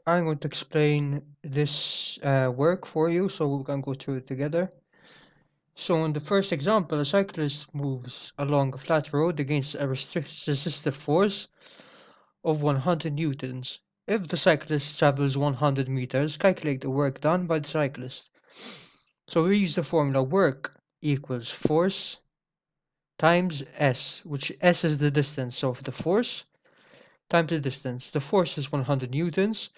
I'm going to explain this work for you so we can go through it together. So in the first example, a cyclist moves along a flat road against a resistive force of 100 newtons. If the cyclist travels 100 meters, calculate the work done by the cyclist. So we use the formula work equals force times S, which S is the distance of the force times the distance. The force is 100 newtons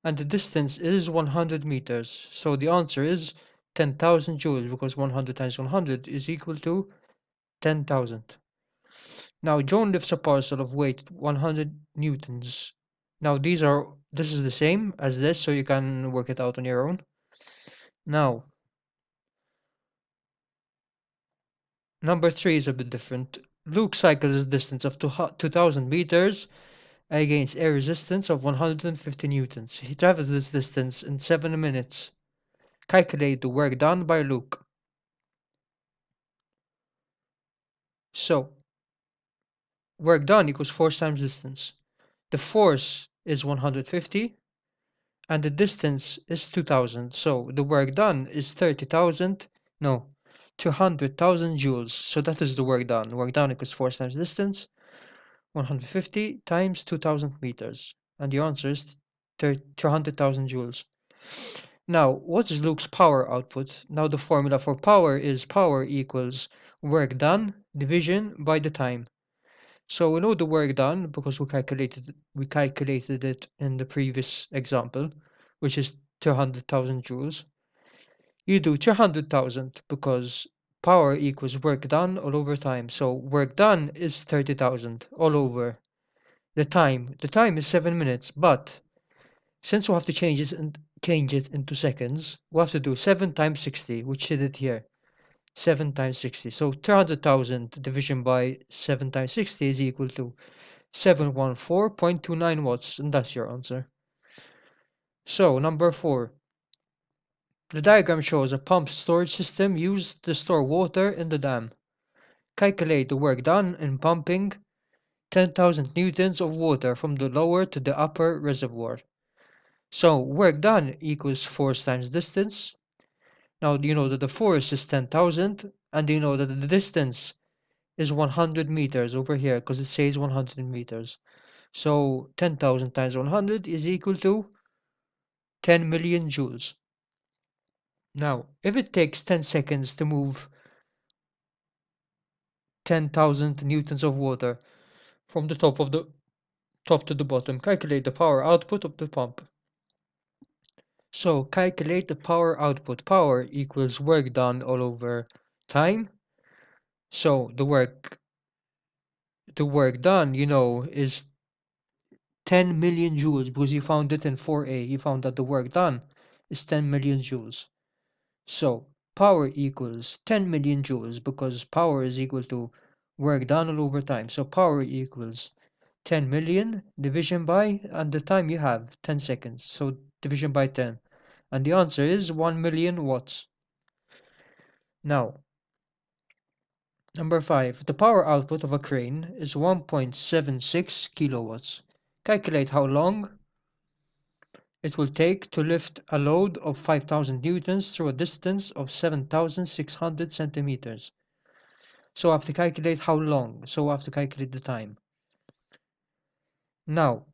and the distance is 100 meters. So the answer is 10,000 joules because 100 times 100 is equal to 10,000. Now John lifts a parcel of weight 100 newtons. Now this is the same as this, so you can work it out on your own. Now, number 3 is a bit different. Luke cycles a distance of 2,000 meters against air resistance of 150 newtons. He travels this distance in 7 minutes. Calculate the work done by Luke. So, work done equals force times distance. The force is 150 and the distance is 2000. So the work done is 200,000 joules. So that is the work done. Work done equals force times distance, 150 times 2000 meters. And the answer is 200,000 joules. Now, what is Luke's power output? Now the formula for power is power equals work done division by the time. So we know the work done because we calculated it in the previous example, which is 200,000 joules. You do 200,000 because power equals work done all over time. So work done is 30,000 all over the time. The time is 7 minutes, but since we have to change it into seconds, we have to do 7 times 60, which is it here. 7 times 60. So 200,000 division by 7 times 60 is equal to 714.29 watts, and that's your answer. So, number 4. The diagram shows a pump storage system used to store water in the dam. Calculate the work done in pumping 10,000 newtons of water from the lower to the upper reservoir. So, work done equals force times distance. Now, you know that the force is 10,000, and you know that the distance is 100 meters over here because it says 100 meters. So 10,000 times 100 is equal to 10 million joules. Now, if it takes 10 seconds to move 10,000 newtons of water from the top to the bottom, calculate the power output of the pump. So calculate the power output. Power equals work done all over time. So the work done, is 10 million joules because you found it in 4a. You found that the work done is 10 million joules. So power equals 10 million joules because power is equal to work done all over time. So power equals 10 million division by, and the time you have 10 seconds. So division by 10. And the answer is 1 million watts. Now, number 5. The power output of a crane is 1.76 kilowatts. Calculate how long it will take to lift a load of 5,000 newtons through a distance of 7,600 centimeters. So I have to calculate how long. So I have to calculate the time. Now,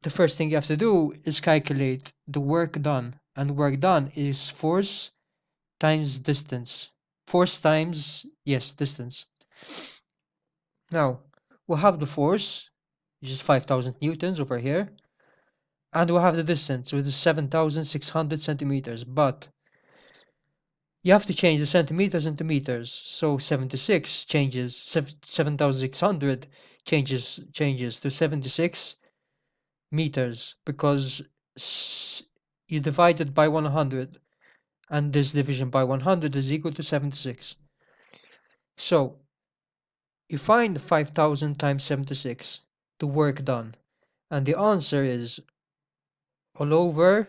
the first thing you have to do is calculate the work done. And work done is force times distance. Force times, yes, distance. Now, we'll have the force, which is 5,000 newtons over here. And we'll have the distance, which is 7,600 centimeters. But you have to change the centimeters into meters. So 76 changes, 7,600 changes to 76 meters because you divide it by 100 and this division by 100 is equal to 76. So you find 5,000 times 76, the work done, and the answer is all over.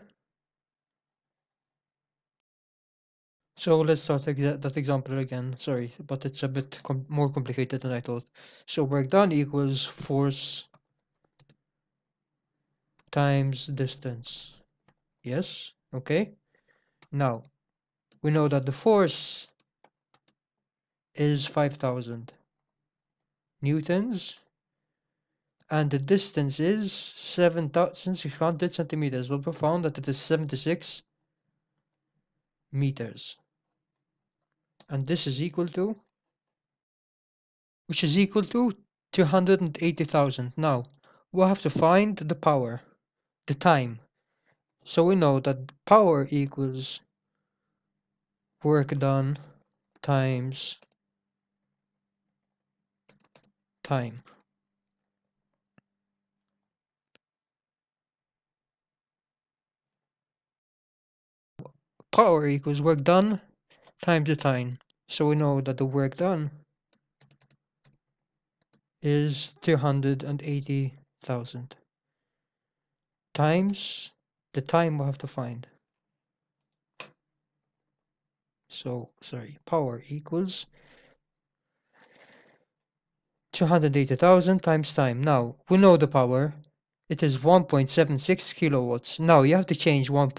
So let's start that example again. Sorry, but it's a bit more complicated than I thought. So work done equals force times distance. Yes, okay. Now, we know that the force is 5,000 newtons and the distance is 7,600 centimeters. Well, we found that it is 76 meters. And this is equal to, which is equal to 280,000. Now, we'll have to find the power, the time. So we know that power equals work done times time. Power equals work done times the time. So we know that the work done is 280,000 times the time we have to find. So, sorry, power equals 280,000 times time. Now, we know the power. It is 1.76 kilowatts. Now, you have to change 1.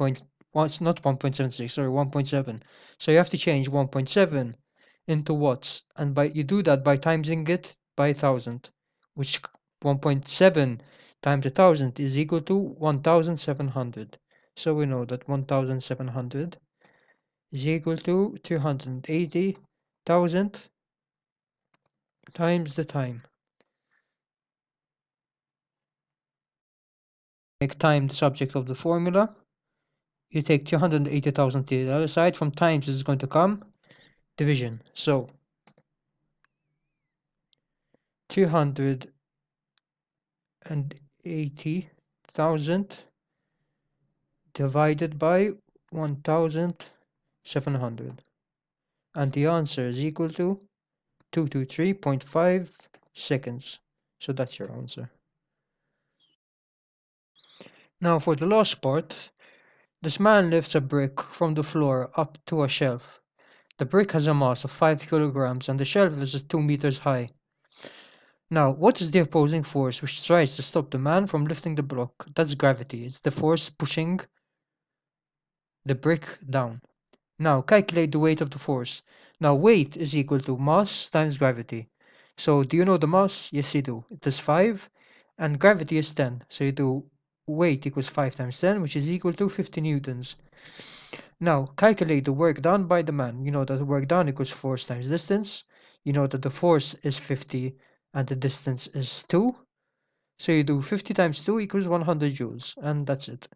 It's not 1.76, sorry, 1.7. So you have to change 1.7 into watts. And you do that by timesing it by 1,000, which 1.7 times 1,000 is equal to 1,700. So we know that 1,700 is equal to 280,000 times the time. Make time the subject of the formula. You take 280,000 to the other side. From times is going to come division. So 280,000 divided by 1,700. And the answer is equal to 223.5 seconds. So that's your answer. Now for the last part, this man lifts a brick from the floor up to a shelf. The brick has a mass of 5 kilograms and the shelf is 2 meters high. Now, what is the opposing force which tries to stop the man from lifting the block? That's gravity. It's the force pushing the brick down. Now, calculate the weight of the force. Now, weight is equal to mass times gravity. So, do you know the mass? Yes, you do. It is 5 and gravity is 10. So, you do weight equals 5 times 10, which is equal to 50 newtons. Now, calculate the work done by the man. You know that the work done equals force times distance. You know that the force is 50 and the distance is 2. So you do 50 times 2 equals 100 joules, and that's it.